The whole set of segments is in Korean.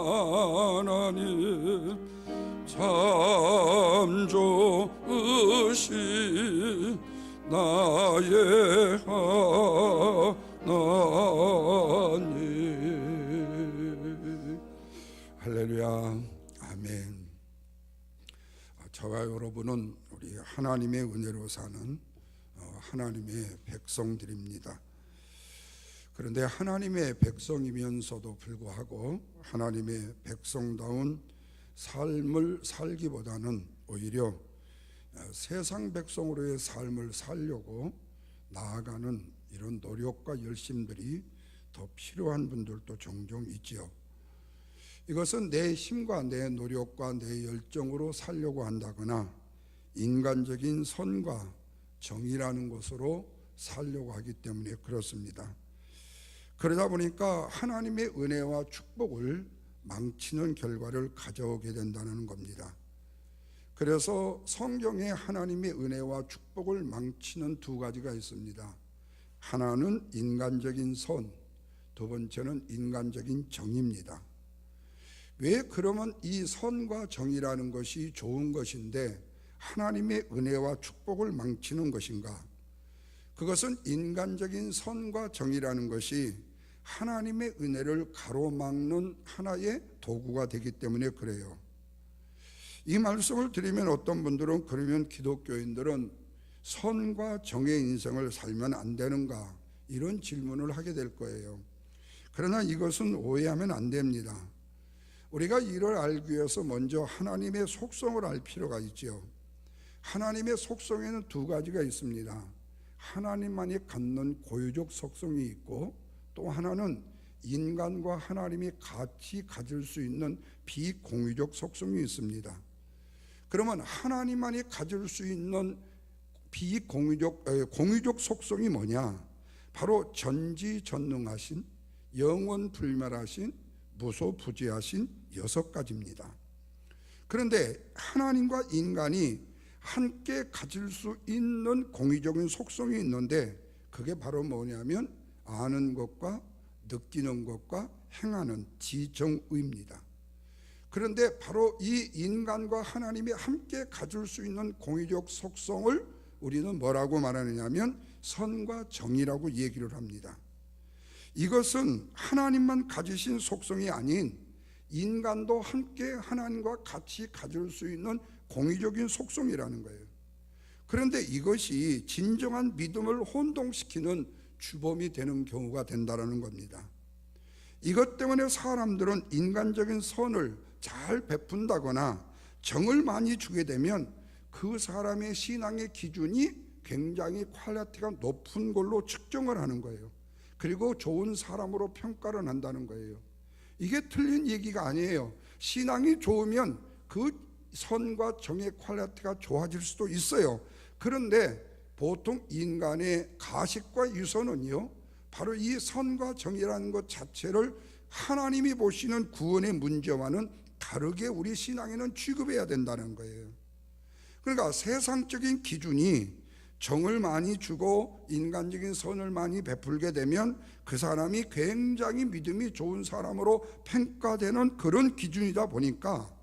하나님 참 좋으시 나의 하나님. 할렐루야, 아멘. 저와 여러분은 우리 하나님의 은혜로 사는 하나님의 백성들입니다. 그런데 하나님의 백성이면서도 불구하고 하나님의 백성다운 삶을 살기보다는 오히려 세상 백성으로의 삶을 살려고 나아가는 이런 노력과 열심들이 더 필요한 분들도 종종 있지요. 이것은 내 힘과 내 노력과 내 열정으로 살려고 한다거나 인간적인 선과 정의라는 것으로 살려고 하기 때문에 그렇습니다. 그러다 보니까 하나님의 은혜와 축복을 망치는 결과를 가져오게 된다는 겁니다. 그래서 성경에 하나님의 은혜와 축복을 망치는 두 가지가 있습니다. 하나는 인간적인 선, 두 번째는 인간적인 정의입니다. 왜 그러면 이 선과 정의라는 것이 좋은 것인데 하나님의 은혜와 축복을 망치는 것인가? 그것은 인간적인 선과 정의라는 것이 하나님의 은혜를 가로막는 하나의 도구가 되기 때문에 그래요. 이 말씀을 드리면 어떤 분들은 그러면 기독교인들은 선과 정의 인생을 살면 안 되는가? 이런 질문을 하게 될 거예요. 그러나 이것은 오해하면 안 됩니다. 우리가 이를 알기 위해서 먼저 하나님의 속성을 알 필요가 있죠. 하나님의 속성에는 두 가지가 있습니다. 하나님만이 갖는 고유적 속성이 있고 또 하나는 인간과 하나님이 같이 가질 수 있는 비공유적 속성이 있습니다. 그러면 하나님만이 가질 수 있는 공유적 속성이 뭐냐? 바로 전지전능하신, 영원불멸하신, 무소부지하신 6가지입니다. 그런데 하나님과 인간이 함께 가질 수 있는 공유적인 속성이 있는데 그게 바로 뭐냐면 아는 것과 느끼는 것과 행하는 지정의입니다. 그런데 바로 이 인간과 하나님이 함께 가질 수 있는 공유적 속성을 우리는 뭐라고 말하느냐면 선과 정의라고 얘기를 합니다. 이것은 하나님만 가지신 속성이 아닌 인간도 함께 하나님과 같이 가질 수 있는 공유적인 속성이라는 거예요. 그런데 이것이 진정한 믿음을 혼동시키는 주범이 되는 경우가 된다는 겁니다. 이것 때문에 사람들은 인간적인 선을 잘 베푼다거나 정을 많이 주게 되면 그 사람의 신앙의 기준이 굉장히 퀄리티가 높은 걸로 측정을 하는 거예요. 그리고 좋은 사람으로 평가를 한다는 거예요. 이게 틀린 얘기가 아니에요. 신앙이 좋으면 그 선과 정의 퀄리티가 좋아질 수도 있어요. 그런데 보통 인간의 가식과 유선은요, 바로 이 선과 정의라는 것 자체를 하나님이 보시는 구원의 문제와는 다르게 우리 신앙에는 취급해야 된다는 거예요. 그러니까 세상적인 기준이 정을 많이 주고 인간적인 선을 많이 베풀게 되면 그 사람이 굉장히 믿음이 좋은 사람으로 평가되는 그런 기준이다 보니까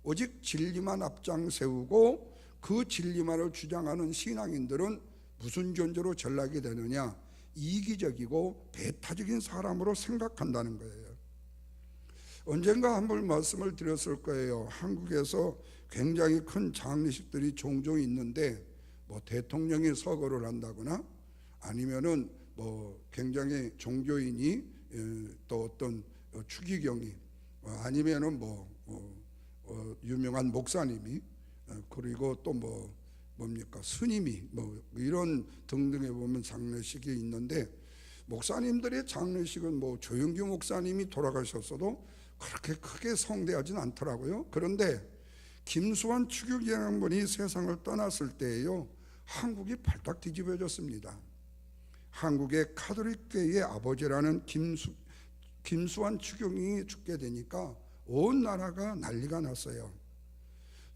오직 진리만 앞장세우고 그 진리만을 주장하는 신앙인들은 무슨 존재로 전락이 되느냐? 이기적이고 배타적인 사람으로 생각한다는 거예요. 언젠가 한번 말씀을 드렸을 거예요. 한국에서 굉장히 큰 장례식들이 종종 있는데 뭐 대통령이 서거를 한다거나 아니면은 뭐 굉장히 종교인이 또 어떤 추기경이 아니면은 유명한 목사님이 그리고 또 뭡니까 스님이 뭐 이런 등등에 보면 장례식이 있는데 목사님들의 장례식은 뭐 조영규 목사님이 돌아가셨어도 그렇게 크게 성대하진 않더라고요. 그런데 김수환 추기경양분이 세상을 떠났을 때에요, 한국이 발딱 뒤집어졌습니다. 한국의 카톨릭교회의 아버지라는 김수환 추기경이 죽게 되니까 온 나라가 난리가 났어요.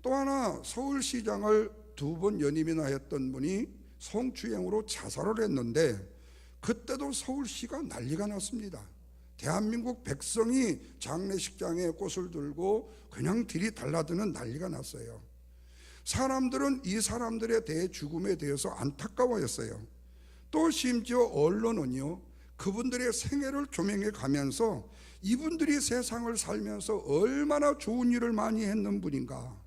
또 하나 서울시장을 2번 연임이나 했던 분이 성추행으로 자살을 했는데 그때도 서울시가 난리가 났습니다. 대한민국 백성이 장례식장에 꽃을 들고 그냥 들이 달라드는 난리가 났어요. 사람들은 이 사람들에 대해 죽음에 대해서 안타까워했어요. 또 심지어 언론은요, 그분들의 생애를 조명해 가면서 이분들이 세상을 살면서 얼마나 좋은 일을 많이 했는 분인가,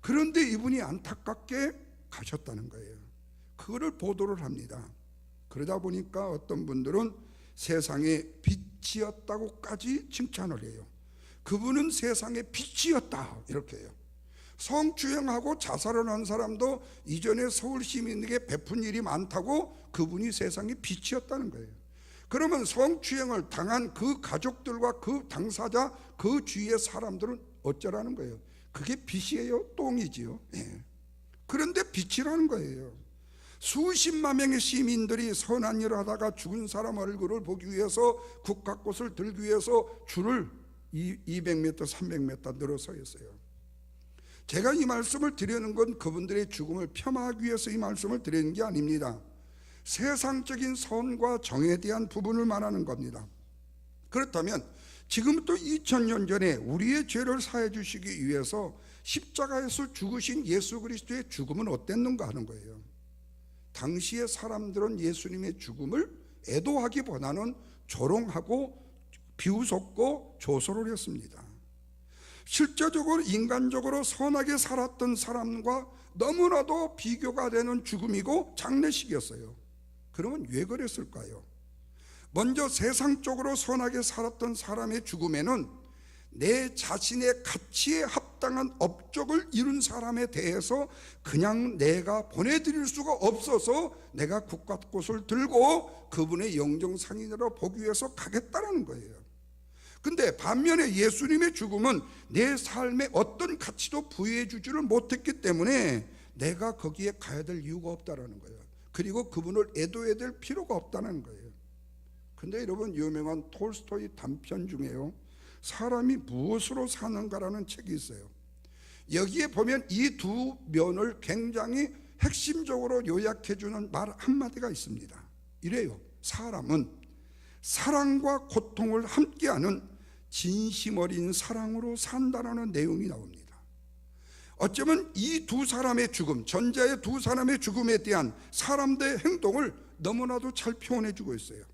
그런데 이분이 안타깝게 가셨다는 거예요. 그거를 보도를 합니다. 그러다 보니까 어떤 분들은 세상의 빛이었다고까지 칭찬을 해요. 그분은 세상의 빛이었다, 이렇게 해요. 성추행하고 자살을 한 사람도 이전에 서울 시민에게 베푼 일이 많다고 그분이 세상의 빛이었다는 거예요. 그러면 성추행을 당한 그 가족들과 그 당사자, 그 주위의 사람들은 어쩌라는 거예요? 그게 빛이에요? 똥이지요? 예. 그런데 빛이라는 거예요. 수십만 명의 시민들이 선한 일을 하다가 죽은 사람 얼굴을 보기 위해서 국화꽃을 들기 위해서 줄을 200m, 300m 늘어서 했어요. 제가 이 말씀을 드리는 건 그분들의 죽음을 폄하하기 위해서 이 말씀을 드리는 게 아닙니다. 세상적인 선과 정에 대한 부분을 말하는 겁니다. 그렇다면 지금부터 2000년 전에 우리의 죄를 사해 주시기 위해서 십자가에서 죽으신 예수 그리스도의 죽음은 어땠는가 하는 거예요. 당시의 사람들은 예수님의 죽음을 애도하기보다는 조롱하고 비웃었고 조소를 했습니다. 실제적으로 인간적으로 선하게 살았던 사람과 너무나도 비교가 되는 죽음이고 장례식이었어요. 그러면 왜 그랬을까요? 먼저 세상적으로 선하게 살았던 사람의 죽음에는 내 자신의 가치에 합당한 업적을 이룬 사람에 대해서 그냥 내가 보내드릴 수가 없어서 내가 국화꽃을 들고 그분의 영정상인으로 보기 위해서 가겠다는 거예요. 근데 반면에 예수님의 죽음은 내 삶에 어떤 가치도 부여해 주지를 못했기 때문에 내가 거기에 가야 될 이유가 없다는 거예요. 그리고 그분을 애도해야 될 필요가 없다는 거예요. 근데 여러분, 유명한 톨스토이 단편 중에요, 사람이 무엇으로 사는가라는 책이 있어요. 여기에 보면 이 두 면을 굉장히 핵심적으로 요약해 주는 말 한마디가 있습니다. 이래요. 사람은 사랑과 고통을 함께하는 진심 어린 사랑으로 산다라는 내용이 나옵니다. 어쩌면 이 두 사람의 죽음, 전자의 두 사람의 죽음에 대한 사람들의 행동을 너무나도 잘 표현해 주고 있어요.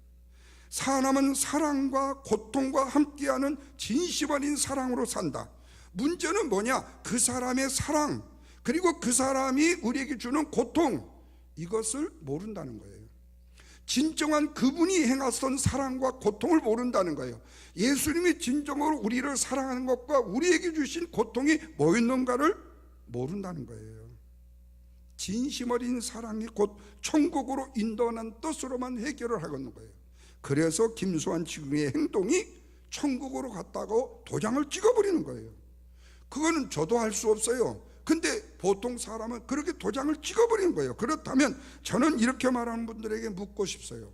사람은 사랑과 고통과 함께하는 진심 어린 사랑으로 산다. 문제는 뭐냐? 그 사람의 사랑, 그리고 그 사람이 우리에게 주는 고통, 이것을 모른다는 거예요. 진정한 그분이 행하던 사랑과 고통을 모른다는 거예요. 예수님이 진정으로 우리를 사랑하는 것과 우리에게 주신 고통이 뭐였는가를 모른다는 거예요. 진심 어린 사랑이 곧 천국으로 인도하는 뜻으로만 해결을 하겠는 거예요. 그래서 김수환 지구의 행동이 천국으로 갔다고 도장을 찍어버리는 거예요. 그거는 저도 할 수 없어요. 근데 보통 사람은 그렇게 도장을 찍어버리는 거예요. 그렇다면 저는 이렇게 말하는 분들에게 묻고 싶어요.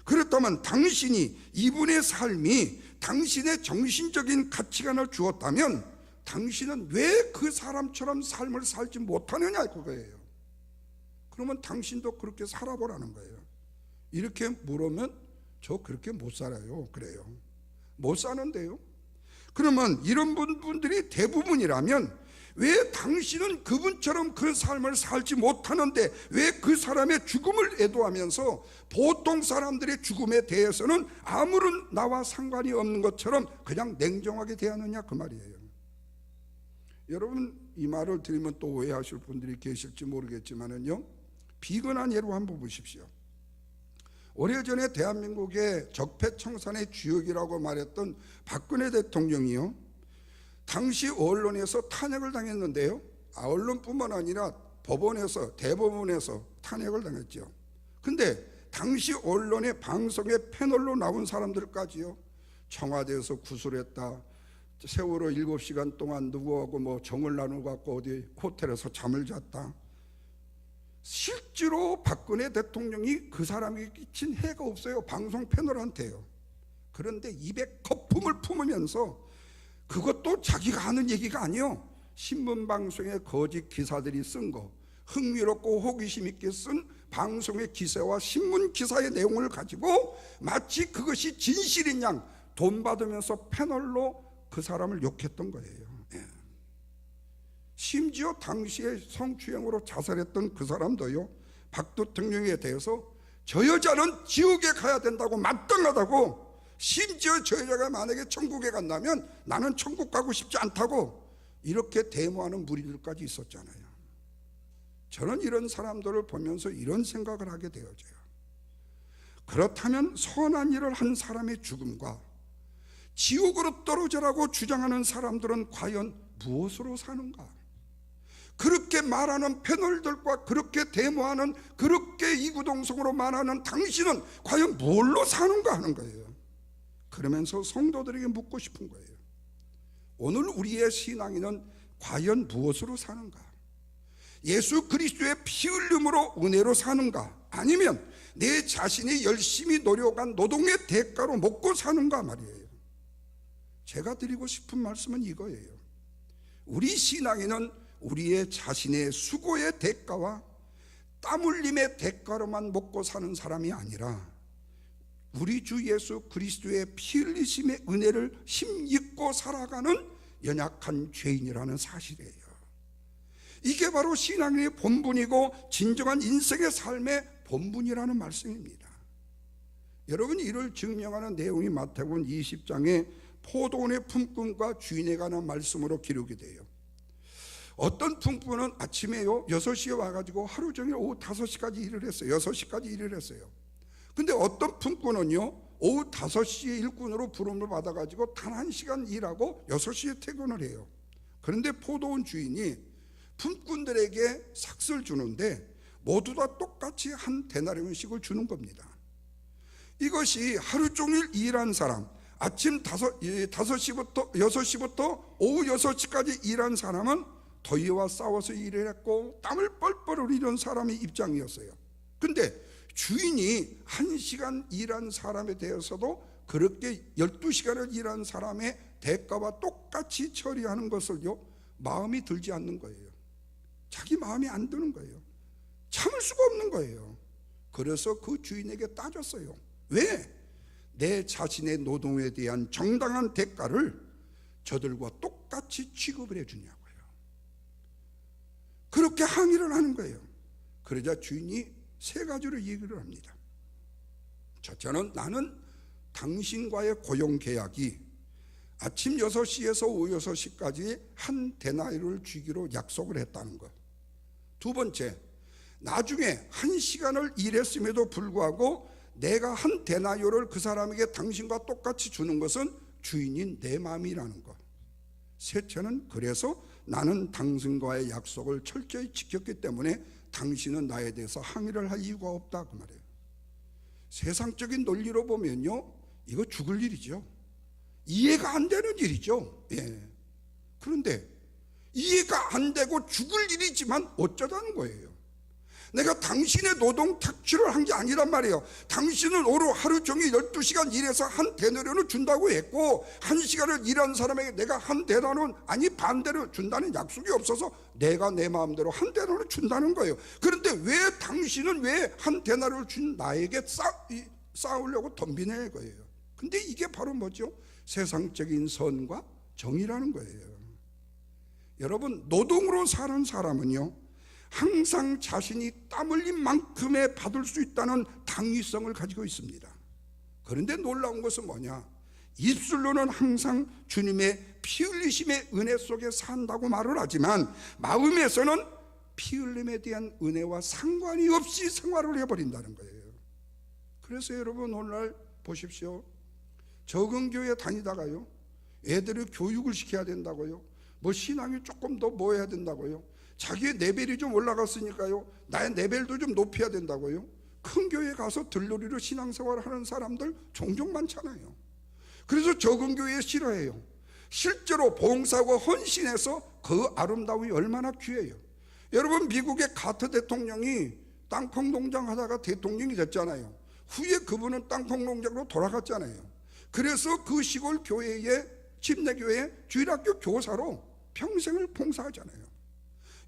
그렇다면 당신이, 이분의 삶이 당신의 정신적인 가치관을 주었다면 당신은 왜 그 사람처럼 삶을 살지 못하느냐, 그거예요. 그러면 당신도 그렇게 살아보라는 거예요. 이렇게 물으면 저 그렇게 못 살아요, 그래요. 못 사는데요. 그러면 이런 분들이 대부분이라면 왜 당신은 그분처럼 그 삶을 살지 못하는데 왜 그 사람의 죽음을 애도하면서 보통 사람들의 죽음에 대해서는 아무런 나와 상관이 없는 것처럼 그냥 냉정하게 대하느냐, 그 말이에요. 여러분, 이 말을 들으면 또 오해하실 분들이 계실지 모르겠지만은요, 비근한 예로 한번 보십시오. 오래전에 대한민국의 적폐청산의 주역이라고 말했던 박근혜 대통령이요, 당시 언론에서 탄핵을 당했는데요, 언론뿐만 아니라 법원에서, 대법원에서 탄핵을 당했죠. 근데 당시 언론의 방송에 패널로 나온 사람들까지요, 청와대에서 구술했다, 세월호 7시간 동안 누구하고 뭐 정을 나누고 어디 호텔에서 잠을 잤다. 실제로 박근혜 대통령이 그 사람에게 끼친 해가 없어요, 방송 패널한테요. 그런데 입에 거품을 품으면서, 그것도 자기가 하는 얘기가 아니요, 신문방송의 거짓 기사들이 쓴 거, 흥미롭고 호기심 있게 쓴 방송의 기사와 신문 기사의 내용을 가지고 마치 그것이 진실인 양 돈 받으면서 패널로 그 사람을 욕했던 거예요. 예. 심지어 당시에 성추행으로 자살했던 그 사람도요, 박 대통령에 대해서 저 여자는 지옥에 가야 된다고, 마땅하다고, 심지어 저 여자가 만약에 천국에 간다면 나는 천국 가고 싶지 않다고 이렇게 데모하는 무리들까지 있었잖아요. 저는 이런 사람들을 보면서 이런 생각을 하게 되어져요. 그렇다면 선한 일을 한 사람의 죽음과 지옥으로 떨어져라고 주장하는 사람들은 과연 무엇으로 사는가? 그렇게 말하는 패널들과 그렇게 데모하는, 그렇게 이구동성으로 말하는 당신은 과연 뭘로 사는가 하는 거예요. 그러면서 성도들에게 묻고 싶은 거예요. 오늘 우리의 신앙인은 과연 무엇으로 사는가? 예수 그리스도의 피 흘림으로 은혜로 사는가? 아니면 내 자신이 열심히 노력한 노동의 대가로 먹고 사는가 말이에요. 제가 드리고 싶은 말씀은 이거예요. 우리 신앙인은 우리의 자신의 수고의 대가와 땀 흘림의 대가로만 먹고 사는 사람이 아니라 우리 주 예수 그리스도의 피 흘리심의 은혜를 힘입고 살아가는 연약한 죄인이라는 사실이에요. 이게 바로 신앙의 본분이고 진정한 인생의 삶의 본분이라는 말씀입니다. 여러분, 이를 증명하는 내용이 마태복음 20장에 포도원의 품꾼과 주인에 관한 말씀으로 기록이 돼요. 어떤 품꾼은 아침에요 6시에 와가지고 하루 종일 오후 5시까지 일을 했어요. 6시까지 일을 했어요. 근데 어떤 품꾼은요 오후 5시에 일꾼으로 부름을 받아가지고 단 1시간 일하고 6시에 퇴근을 해요. 그런데 포도원 주인이 품꾼들에게 삭스를 주는데 모두 다 똑같이 한 데나리온씩을 주는 겁니다. 이것이 하루 종일 일한 사람, 아침 5시부터 6시부터 오후 6시까지 일한 사람은 더위와 싸워서 일을 했고 땀을 뻘뻘 흘리는 사람의 입장이었어요. 근데 주인이 1시간 일한 사람에 대해서도 그렇게 12시간을 일한 사람의 대가와 똑같이 처리하는 것을요 마음이 들지 않는 거예요. 자기 마음이 안 드는 거예요. 참을 수가 없는 거예요. 그래서 그 주인에게 따졌어요. 왜? 내 자신의 노동에 대한 정당한 대가를 저들과 똑같이 취급을 해주냐고요. 그렇게 항의를 하는 거예요. 그러자 주인이 3가지로 얘기를 합니다. 첫째는 나는 당신과의 고용계약이 아침 6시에서 오후 6시까지 한 데나리온을 주기로 약속을 했다는 것. 두 번째, 나중에 1시간을 일했음에도 불구하고 내가 한 데나리온을 그 사람에게 당신과 똑같이 주는 것은 주인인 내 마음이라는 것. 셋째는 그래서 나는 당신과의 약속을 철저히 지켰기 때문에 당신은 나에 대해서 항의를 할 이유가 없다 그 말이에요. 세상적인 논리로 보면요 이거 죽을 일이죠. 이해가 안 되는 일이죠. 예. 그런데 이해가 안 되고 죽을 일이지만 어쩌자는 거예요. 내가 당신의 노동 착취를 한 게 아니란 말이에요. 당신은 오늘 하루 종일 12시간 일해서 한 데나리온을 준다고 했고 1시간을 일한 사람에게 내가 한 데나리온 아니 반대로 준다는 약속이 없어서 내가 내 마음대로 한 데나리온을 준다는 거예요. 그런데 왜 당신은 왜 한 데나리온을 준 나에게 싸우려고 덤비냐 거예요. 근데 이게 바로 뭐죠? 세상적인 선과 정의라는 거예요. 여러분, 노동으로 사는 사람은요 항상 자신이 땀 흘린 만큼의 받을 수 있다는 당위성을 가지고 있습니다. 그런데 놀라운 것은 뭐냐? 입술로는 항상 주님의 피 흘리심의 은혜 속에 산다고 말을 하지만 마음에서는 피 흘림에 대한 은혜와 상관이 없이 생활을 해버린다는 거예요. 그래서 여러분 오늘날 보십시오. 적응교회 다니다가요 애들을 교육을 시켜야 된다고요, 뭐 신앙이 조금 더 뭐 해야 된다고요, 자기의 레벨이 좀 올라갔으니까요 나의 레벨도 좀 높여야 된다고요. 큰 교회 가서 들러리로 신앙생활을 하는 사람들 종종 많잖아요. 그래서 적응교회 싫어해요. 실제로 봉사하고 헌신해서 그 아름다움이 얼마나 귀해요. 여러분, 미국의 카터 대통령이 땅콩 농장 하다가 대통령이 됐잖아요. 후에 그분은 땅콩 농장으로 돌아갔잖아요. 그래서 그 시골 교회의 침례교회 주일학교 교사로 평생을 봉사하잖아요.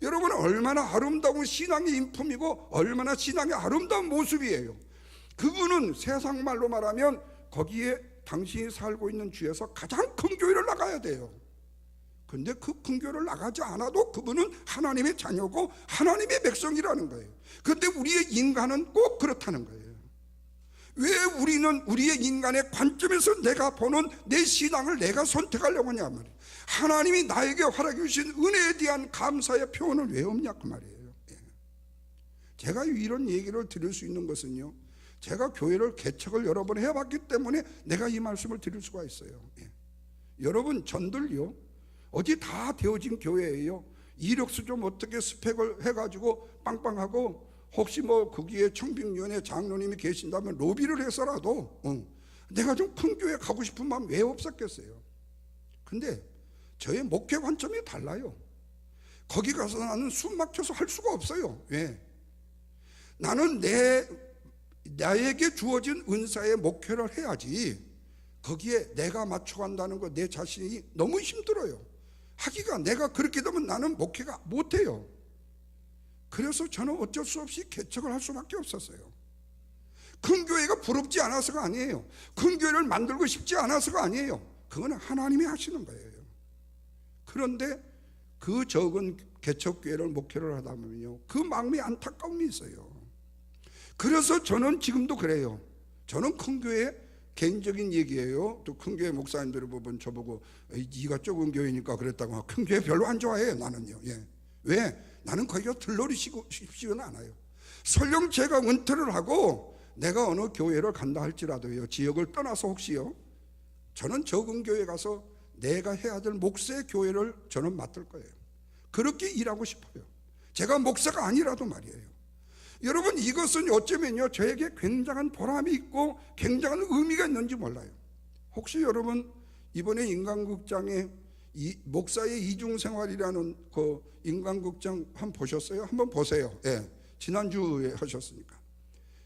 여러분, 얼마나 아름다운 신앙의 인품이고 얼마나 신앙의 아름다운 모습이에요. 그분은 세상 말로 말하면 거기에 당신이 살고 있는 주에서 가장 큰 교회를 나가야 돼요. 근데 그 큰 교회를 나가지 않아도 그분은 하나님의 자녀고 하나님의 백성이라는 거예요. 근데 우리의 인간은 꼭 그렇다는 거예요. 왜 우리는 우리의 인간의 관점에서 내가 보는 내 신앙을 내가 선택하려고 하냐 말이에요. 하나님이 나에게 허락해 주신 은혜에 대한 감사의 표현은 왜 없냐 그 말이에요. 제가 이런 얘기를 드릴 수 있는 것은요, 제가 교회를 개척을 여러 번 해봤기 때문에 내가 이 말씀을 드릴 수가 있어요. 여러분, 전들요 어디 다 되어진 교회예요. 이력서 좀 어떻게 스펙을 해가지고 빵빵하고, 혹시 뭐 거기에 청빙위원회 장로님이 계신다면 로비를 해서라도 내가 좀 큰 교회 가고 싶은 마음 왜 없었겠어요. 근데 저의 목회 관점이 달라요. 거기 가서 나는 숨 막혀서 할 수가 없어요. 왜? 나는 나에게 주어진 은사의 목회를 해야지 거기에 내가 맞춰간다는 거 내 자신이 너무 힘들어요. 하기가 내가 그렇게 되면 나는 목회가 못해요. 그래서 저는 어쩔 수 없이 개척을 할 수밖에 없었어요. 큰 교회가 부럽지 않아서가 아니에요. 큰 교회를 만들고 싶지 않아서가 아니에요. 그건 하나님이 하시는 거예요. 그런데 그 적은 개척교회를 목회를 하다 보면요, 그 마음이 안타까움이 있어요. 그래서 저는 지금도 그래요. 저는 큰 교회, 개인적인 얘기예요. 또 큰 교회 목사님들이 보면 저보고 네가 적은 교회니까 그랬다고. 큰 교회 별로 안 좋아해요 나는요. 왜? 나는 거기가 들러리시고 싶지는 않아요. 설령 제가 은퇴를 하고 내가 어느 교회를 간다 할지라도요, 지역을 떠나서 혹시요, 저는 적은 교회 가서 내가 해야 될 목사의 교회를 저는 맡을 거예요. 그렇게 일하고 싶어요. 제가 목사가 아니라도 말이에요. 여러분, 이것은 어쩌면요 저에게 굉장한 보람이 있고 굉장한 의미가 있는지 몰라요. 혹시 여러분 이번에 인간극장에 목사의 이중생활이라는 그 인간극장 한번 보셨어요? 한번 보세요. 지난주에 하셨으니까.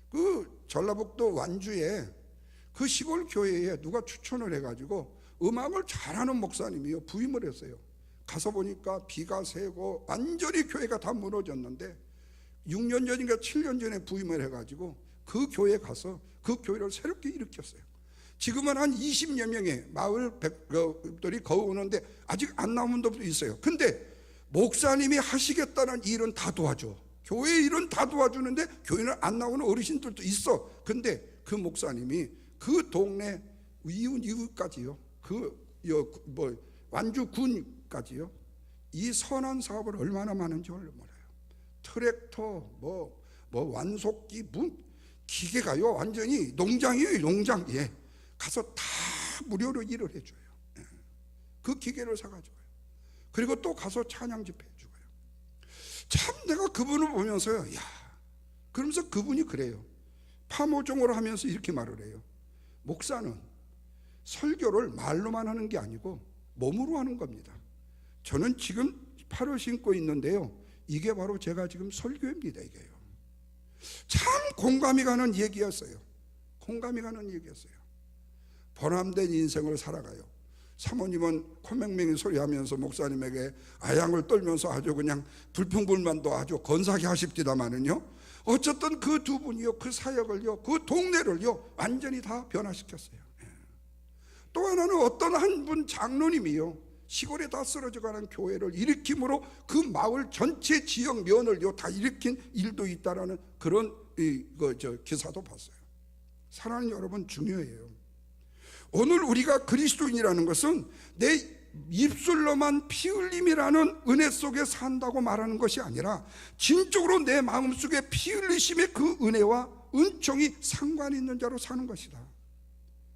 그 전라북도 완주에 그 시골 교회에 누가 추천을 해가지고 음악을 잘하는 목사님이요 부임을 했어요. 가서 보니까 비가 새고 완전히 교회가 다 무너졌는데 6년 전인가 7년 전에 부임을 해가지고 그 교회에 가서 그 교회를 새롭게 일으켰어요. 지금은 한 20여 명의 마을 백들이 거우 오는데 아직 안 나온 분도 있어요. 근데 목사님이 하시겠다는 일은 다 도와줘. 교회 일은 다 도와주는데 교회는 안 나오는 어르신들도 있어. 근데 그 목사님이 그 동네 이웃까지요, 완주군까지요, 이 선한 사업을 얼마나 많은지 몰라요. 트랙터, 완속기, 기계가요 완전히 농장이에요. 농장. 가서 다 무료로 일을 해줘요. 그 기계를 사가지고요. 그리고 또 가서 찬양 집회 해주고요. 참 내가 그분을 보면서요, 야, 그러면서 그분이 그래요. 파모종으로 하면서 이렇게 말을 해요. 목사는 설교를 말로만 하는 게 아니고 몸으로 하는 겁니다. 저는 지금 팔을 신고 있는데요, 이게 바로 제가 지금 설교입니다. 이게요. 참 공감이 가는 얘기였어요. 공감이 가는 얘기였어요. 보람된 인생을 살아가요. 사모님은 코맹맹이 소리하면서 목사님에게 아양을 떨면서 아주 그냥 불평불만도 아주 건사하게 하십디다마는요, 어쨌든 그 두 분이요, 그 사역을요, 그 동네를요 완전히 다 변화시켰어요. 또 하나는 어떤 한 분 장로님이요, 시골에 다 쓰러져가는 교회를 일으킴으로 그 마을 전체 지역 면을요 다 일으킨 일도 있다라는 그런 기사도 봤어요. 사랑하는 여러분, 중요해요. 오늘 우리가 그리스도인이라는 것은 내 입술로만 피 흘림이라는 은혜 속에 산다고 말하는 것이 아니라 진적으로 내 마음속에 피 흘리심의 그 은혜와 은총이 상관이 있는 자로 사는 것이다.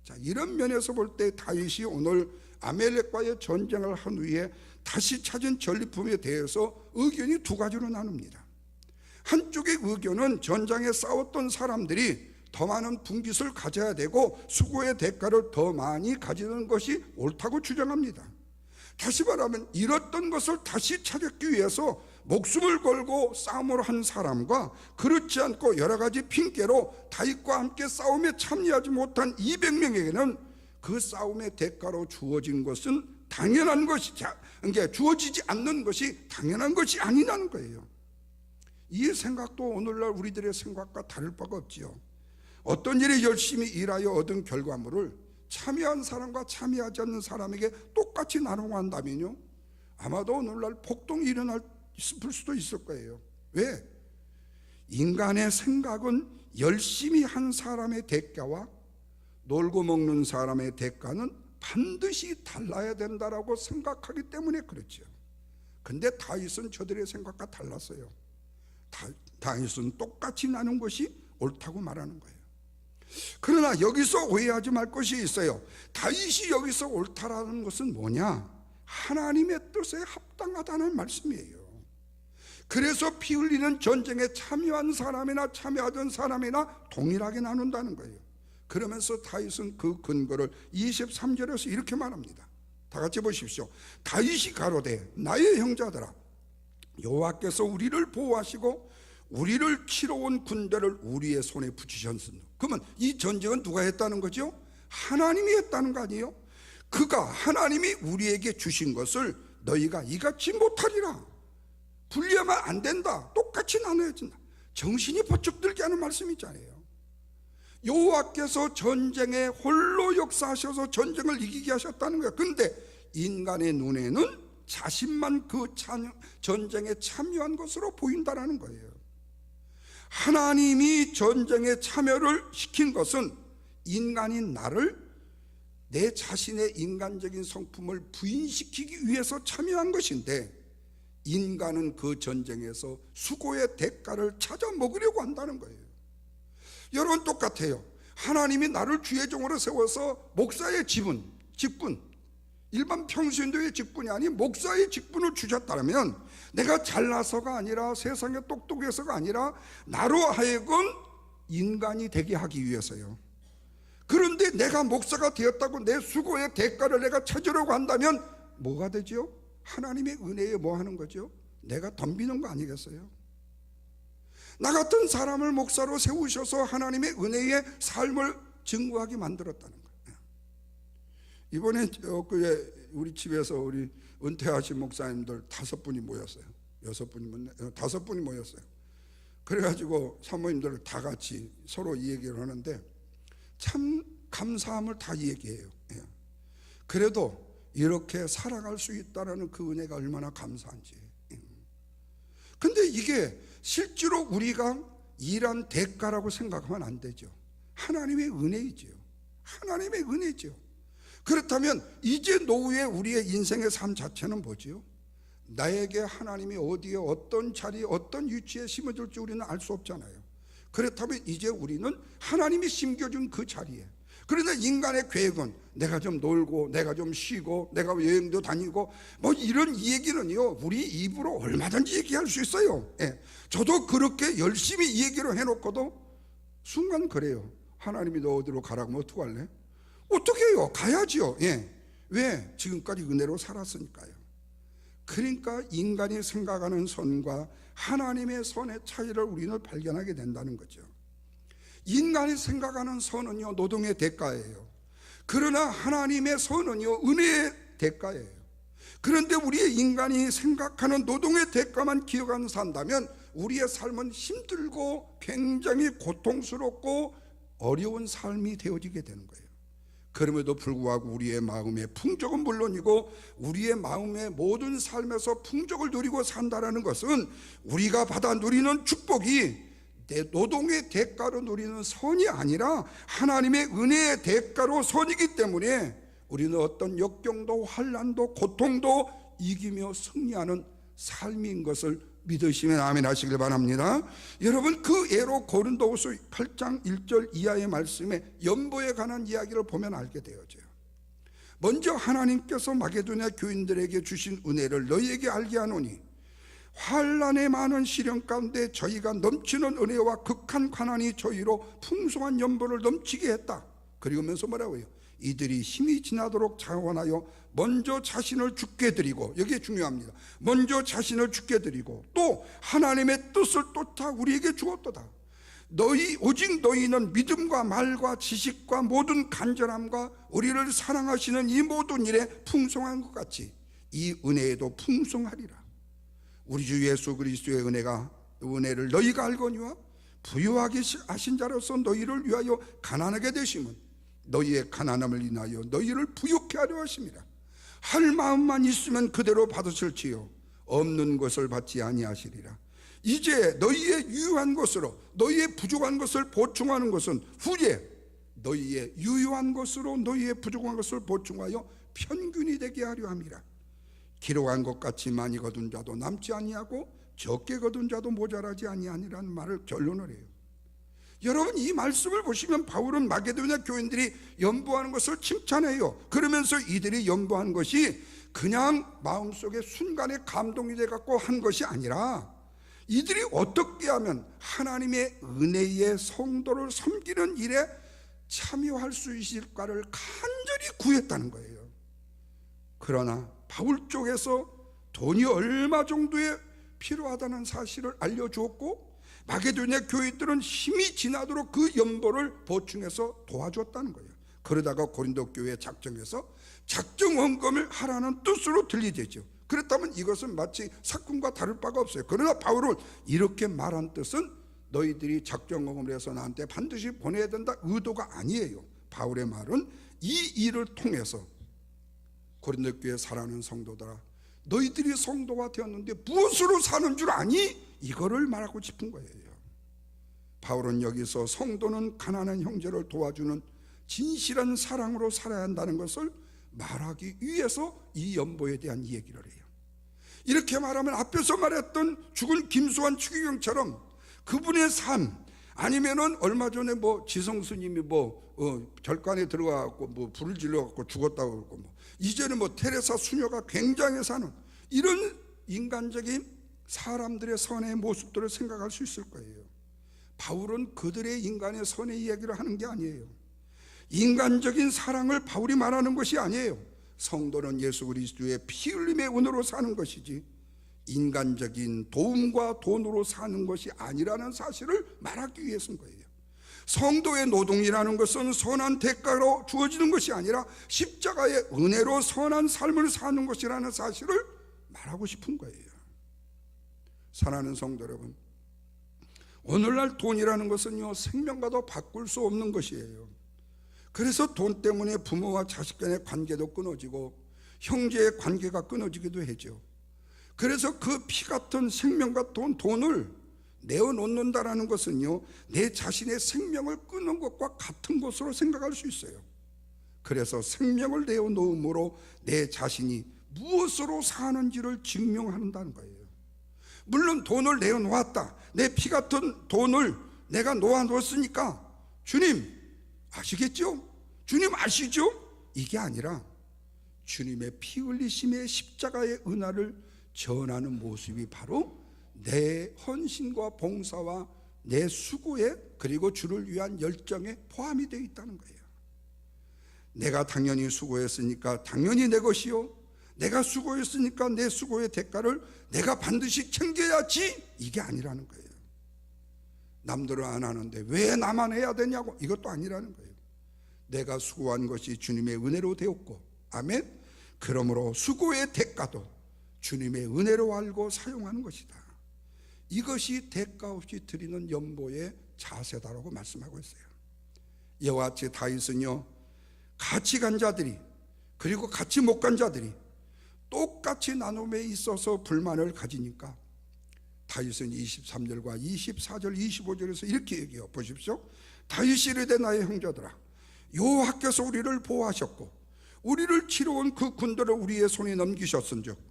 자, 이런 면에서 볼 때 다윗이 오늘 아멜렉과의 전쟁을 한 후에 다시 찾은 전리품에 대해서 의견이 두 가지로 나눕니다. 한쪽의 의견은 전장에 싸웠던 사람들이 더 많은 분깃을 가져야 되고 수고의 대가를 더 많이 가지는 것이 옳다고 주장합니다. 다시 말하면 잃었던 것을 다시 찾기 위해서 목숨을 걸고 싸움을 한 사람과 그렇지 않고 여러 가지 핑계로 다윗과 함께 싸움에 참여하지 못한 200명에게는 그 싸움의 대가로 주어진 것은 당연한 것이, 그러니까 주어지지 않는 것이 당연한 것이 아니라는 거예요. 이 생각도 오늘날 우리들의 생각과 다를 바가 없지요. 어떤 일에 열심히 일하여 얻은 결과물을 참여한 사람과 참여하지 않는 사람에게 똑같이 나누고 한다면요, 아마도 오늘날 폭동이 일어날 수도 있을 거예요. 왜? 인간의 생각은 열심히 한 사람의 대가와 놀고 먹는 사람의 대가는 반드시 달라야 된다라고 생각하기 때문에 그렇죠. 근데 다윗은 저들의 생각과 달랐어요. 다윗은 똑같이 나눈 것이 옳다고 말하는 거예요. 그러나 여기서 오해하지 말 것이 있어요. 다윗이 여기서 옳다라는 것은 뭐냐? 하나님의 뜻에 합당하다는 말씀이에요. 그래서 피 흘리는 전쟁에 참여한 사람이나 참여하던 사람이나 동일하게 나눈다는 거예요. 그러면서 다윗은 그 근거를 23절에서 이렇게 말합니다. 다 같이 보십시오. 다윗이 가로되 나의 형제들아, 여호와께서 우리를 보호하시고 우리를 치러 온 군대를 우리의 손에 붙이셨습니다. 그러면 이 전쟁은 누가 했다는 거죠? 하나님이 했다는 거 아니에요? 그가 하나님이 우리에게 주신 것을 너희가 이같이 못하리라. 분리하면 안 된다. 똑같이 나눠야 된다. 정신이 번쩍 들게 하는 말씀이 있잖아요. 여호와께서 전쟁에 홀로 역사하셔서 전쟁을 이기게 하셨다는 거예요. 그런데 인간의 눈에는 자신만 그 전쟁에 참여한 것으로 보인다는 거예요. 하나님이 전쟁에 참여를 시킨 것은 인간인 나를 내 자신의 인간적인 성품을 부인시키기 위해서 참여한 것인데, 인간은 그 전쟁에서 수고의 대가를 찾아 먹으려고 한다는 거예요. 여러분, 똑같아요. 하나님이 나를 주의 종으로 세워서 목사의 직분, 일반 평신도의 직분이 아닌 목사의 직분을 주셨다면, 내가 잘나서가 아니라 세상에 똑똑해서가 아니라 나로 하여금 인간이 되게 하기 위해서요. 그런데 내가 목사가 되었다고 내 수고의 대가를 내가 찾으려고 한다면 뭐가 되죠? 하나님의 은혜에 뭐 하는 거죠? 내가 덤비는 거 아니겠어요? 나 같은 사람을 목사로 세우셔서 하나님의 은혜의 삶을 증거하게 만들었다는 거예요. 이번에 우리 집에서 우리 은퇴하신 목사님들 5분이 모였어요. 5분이 모였어요. 그래가지고 사모님들 다 같이 서로 이 얘기를 하는데 참 감사함을 다 얘기해요. 그래도 이렇게 살아갈 수 있다는 그 은혜가 얼마나 감사한지. 근데 이게 실제로 우리가 일한 대가라고 생각하면 안 되죠. 하나님의 은혜이죠. 하나님의 은혜죠. 그렇다면 이제 노후에 우리의 인생의 삶 자체는 뭐죠? 나에게 하나님이 어디에 어떤 자리에 어떤 위치에 심어줄지 우리는 알 수 없잖아요. 그렇다면 이제 우리는 하나님이 심겨준 그 자리에, 그러나 인간의 계획은 내가 좀 놀고 내가 좀 쉬고 내가 여행도 다니고 뭐 이런 얘기는요, 우리 입으로 얼마든지 얘기할 수 있어요. 저도 그렇게 열심히 이 얘기를 해놓고도 순간 그래요. 하나님이 너 어디로 가라고 하면 어떡할래? 어떻게 해요? 가야지요. 왜? 지금까지 은혜로 살았으니까요. 그러니까 인간이 생각하는 선과 하나님의 선의 차이를 우리는 발견하게 된다는 거죠. 인간이 생각하는 선은요, 노동의 대가예요. 그러나 하나님의 선은요, 은혜의 대가예요. 그런데 우리의 인간이 생각하는 노동의 대가만 기억하고 산다면 우리의 삶은 힘들고 굉장히 고통스럽고 어려운 삶이 되어지게 되는 거예요. 그럼에도 불구하고 우리의 마음의 풍족은 물론이고 우리의 마음의 모든 삶에서 풍족을 누리고 산다는 것은 우리가 받아 누리는 축복이 내 노동의 대가로 누리는 선이 아니라 하나님의 은혜의 대가로 선이기 때문에 우리는 어떤 역경도 환난도 고통도 이기며 승리하는 삶인 것을 믿으시면 아멘 하시길 바랍니다. 여러분, 그 예로 고린도후서 8장 1절 이하의 말씀에 연보에 관한 이야기를 보면 알게 되어져요. 먼저 하나님께서 마게도냐 교인들에게 주신 은혜를 너희에게 알게 하노니 환난의 많은 시련 가운데 저희가 넘치는 은혜와 극한 가난이 저희로 풍성한 연보를 넘치게 했다. 그리고면서 뭐라고요? 이들이 힘이 지나도록 자원하여 먼저 자신을 죽게 드리고, 여기에 중요합니다. 먼저 자신을 죽게 드리고 또 하나님의 뜻을 쫓아 우리에게 주었도다. 오직 너희는 믿음과 말과 지식과 모든 간절함과 우리를 사랑하시는 이 모든 일에 풍성한 것 같이 이 은혜에도 풍성하리라. 우리 주 예수 그리스도의 은혜를 너희가 알거니와 부유하게 하신 자로서 너희를 위하여 가난하게 되심은 너희의 가난함을 인하여 너희를 부유케 하려 하심이라. 할 마음만 있으면 그대로 받으실지요 없는 것을 받지 아니하시리라. 이제 너희의 유효한 것으로 너희의 부족한 것을 보충하는 것은 후에 너희의 유효한 것으로 너희의 부족한 것을 보충하여 평균이 되게 하려 함이라. 기록한 것 같이 많이 거둔 자도 남지 아니하고 적게 거둔 자도 모자라지 아니하니라는 말을 결론을 해요. 여러분, 이 말씀을 보시면 바울은 마게도냐 교인들이 연보하는 것을 칭찬해요. 그러면서 이들이 연보한 것이 그냥 마음속에 순간에 감동이 돼갖고 한 것이 아니라 이들이 어떻게 하면 하나님의 은혜의 성도를 섬기는 일에 참여할 수 있을까를 간절히 구했다는 거예요. 그러나 바울 쪽에서 돈이 얼마 정도에 필요하다는 사실을 알려주었고 마게도냐 교회들은 힘이 지나도록 그 연보를 보충해서 도와줬다는 거예요. 그러다가 고린도 교회에 작정해서 작정 헌금을 하라는 뜻으로 들리되죠. 그렇다면 이것은 마치 사건과 다를 바가 없어요. 그러나 바울은 이렇게 말한 뜻은 너희들이 작정 헌금을 해서 나한테 반드시 보내야 된다 의도가 아니에요. 바울의 말은 이 일을 통해서 고린도 교회에 사랑하는 성도들아, 너희들이 성도가 되었는데 무엇으로 사는 줄 아니? 이거를 말하고 싶은 거예요. 바울은 여기서 성도는 가난한 형제를 도와주는 진실한 사랑으로 살아야 한다는 것을 말하기 위해서 이 연보에 대한 얘기를 해요. 이렇게 말하면 앞에서 말했던 죽은 김수환 추기경처럼 그분의 삶, 아니면은 얼마 전에 지성 스님이 절간에 들어가고 불을 질러갖고 죽었다고 그러고 이제는 테레사 수녀가 굉장히 사는 이런 인간적인 사람들의 선의 모습들을 생각할 수 있을 거예요. 바울은 그들의 인간의 선의 이야기를 하는 게 아니에요. 인간적인 사랑을 바울이 말하는 것이 아니에요. 성도는 예수 그리스도의 피 흘림의 은혜로 사는 것이지 인간적인 도움과 돈으로 사는 것이 아니라는 사실을 말하기 위해서인 거예요. 성도의 노동이라는 것은 선한 대가로 주어지는 것이 아니라 십자가의 은혜로 선한 삶을 사는 것이라는 사실을 말하고 싶은 거예요. 사랑하는 성도 여러분, 오늘날 돈이라는 것은요 생명과도 바꿀 수 없는 것이에요. 그래서 돈 때문에 부모와 자식 간의 관계도 끊어지고 형제의 관계가 끊어지기도 하죠. 그래서 그 피 같은 생명과 돈을 내어놓는다라는 것은요 내 자신의 생명을 끊는 것과 같은 것으로 생각할 수 있어요. 그래서 생명을 내어놓음으로 내 자신이 무엇으로 사는지를 증명한다는 거예요. 물론 돈을 내어놓았다, 내 피 같은 돈을 내가 놓아놓았으니까 주님 아시겠죠? 주님 아시죠? 이게 아니라 주님의 피 흘리심의 십자가의 은혜를 전하는 모습이 바로 내 헌신과 봉사와 내 수고에 그리고 주를 위한 열정에 포함이 되어 있다는 거예요. 내가 당연히 수고했으니까 당연히 내 것이요, 내가 수고했으니까 내 수고의 대가를 내가 반드시 챙겨야지, 이게 아니라는 거예요. 남들은 안 하는데 왜 나만 해야 되냐고, 이것도 아니라는 거예요. 내가 수고한 것이 주님의 은혜로 되었고, 아멘. 그러므로 수고의 대가도 주님의 은혜로 알고 사용하는 것이다. 이것이 대가 없이 드리는 연보의 자세다라고 말씀하고 있어요. 이와 같이 다윗은요 같이 간 자들이 그리고 같이 못 간 자들이 똑같이 나눔에 있어서 불만을 가지니까 다윗은 23절과 24절 25절에서 이렇게 얘기해요. 보십시오. 다윗이 이르되 나의 형제들아, 여호와께서 우리를 보호하셨고 우리를 치러온 그 군대를 우리의 손에 넘기셨은즉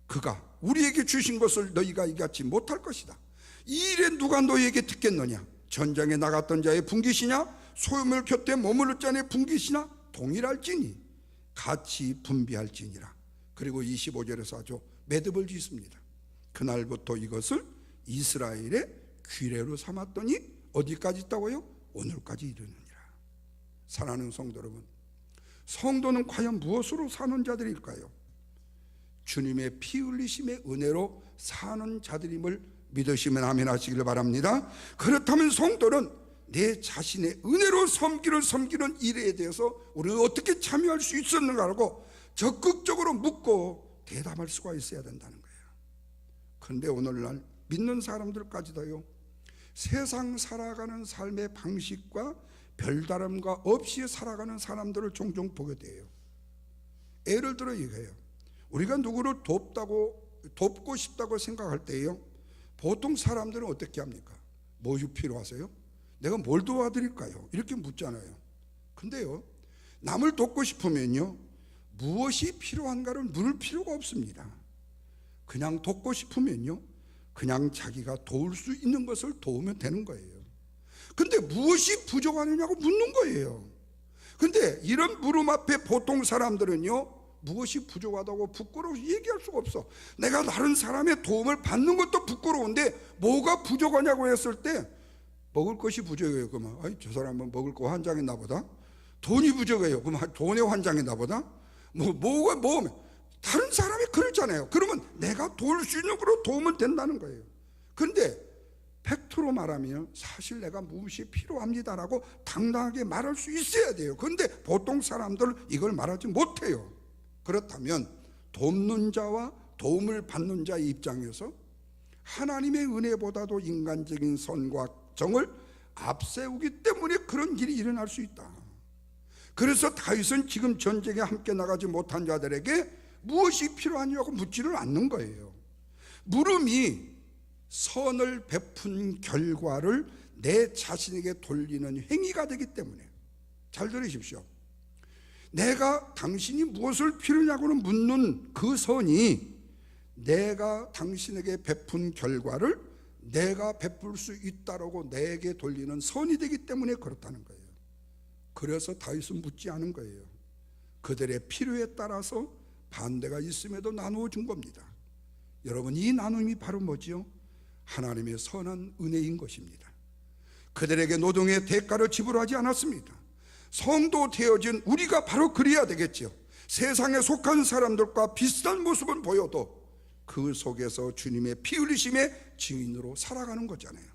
그가 우리에게 주신 것을 너희가 이같이 못할 것이다. 이 일에 누가 너희에게 듣겠느냐? 전장에 나갔던 자의 분깃이냐? 소유물 곁에 머무를 자의 분깃이나 동일할지니 같이 분비할지니라. 그리고 25절에서 아주 매듭을 짓습니다. 그날부터 이것을 이스라엘의 규례로 삼았더니 어디까지 있다고요? 오늘까지 이르느니라. 사랑하는 성도 여러분, 성도는 과연 무엇으로 사는 자들일까요? 주님의 피 흘리심의 은혜로 사는 자들임을 믿으시면 아멘 하시길 바랍니다. 그렇다면 성도는 내 자신의 은혜로 섬기는 일에 대해서 우리는 어떻게 참여할 수 있었는가라고 적극적으로 묻고 대답할 수가 있어야 된다는 거예요. 그런데 오늘날 믿는 사람들까지도요 세상 살아가는 삶의 방식과 별다름과 없이 살아가는 사람들을 종종 보게 돼요. 예를 들어 이거예요. 우리가 누구를 돕고 싶다고 생각할 때요, 보통 사람들은 어떻게 합니까? 무엇이 필요하세요? 내가 뭘 도와드릴까요? 이렇게 묻잖아요. 근데요, 남을 돕고 싶으면요, 무엇이 필요한가를 물을 필요가 없습니다. 그냥 돕고 싶으면요, 그냥 자기가 도울 수 있는 것을 도우면 되는 거예요. 근데 무엇이 부족하느냐고 묻는 거예요. 근데 이런 물음 앞에 보통 사람들은요, 무엇이 부족하다고 부끄러워서 얘기할 수가 없어. 내가 다른 사람의 도움을 받는 것도 부끄러운데 뭐가 부족하냐고 했을 때 먹을 것이 부족해요. 그러면 저 사람은 먹을 거 환장했나 보다. 돈이 부족해요. 그러면 돈에 환장했나 보다. 뭐가 다른 사람이 그렇잖아요. 그러면 내가 도울 수 있는 걸로 도우면 된다는 거예요. 그런데 팩트로 말하면 사실 내가 무엇이 필요합니다라고 당당하게 말할 수 있어야 돼요. 그런데 보통 사람들은 이걸 말하지 못해요. 그렇다면 돕는 자와 도움을 받는 자의 입장에서 하나님의 은혜보다도 인간적인 선과 정을 앞세우기 때문에 그런 일이 일어날 수 있다. 그래서 다윗은 지금 전쟁에 함께 나가지 못한 자들에게 무엇이 필요하냐고 묻지를 않는 거예요. 물음이 선을 베푼 결과를 내 자신에게 돌리는 행위가 되기 때문에, 잘 들으십시오. 내가 당신이 무엇을 필요하냐고는 묻는 그 선이 내가 당신에게 베푼 결과를 내가 베풀 수 있다라고 내게 돌리는 선이 되기 때문에 그렇다는 거예요. 그래서 다윗은 묻지 않은 거예요. 그들의 필요에 따라서 반대가 있음에도 나누어 준 겁니다. 여러분, 이 나눔이 바로 뭐지요? 하나님의 선한 은혜인 것입니다. 그들에게 노동의 대가를 지불하지 않았습니다. 성도 되어진 우리가 바로 그래야 되겠죠. 세상에 속한 사람들과 비슷한 모습은 보여도 그 속에서 주님의 피 흘리심의 증인으로 살아가는 거잖아요.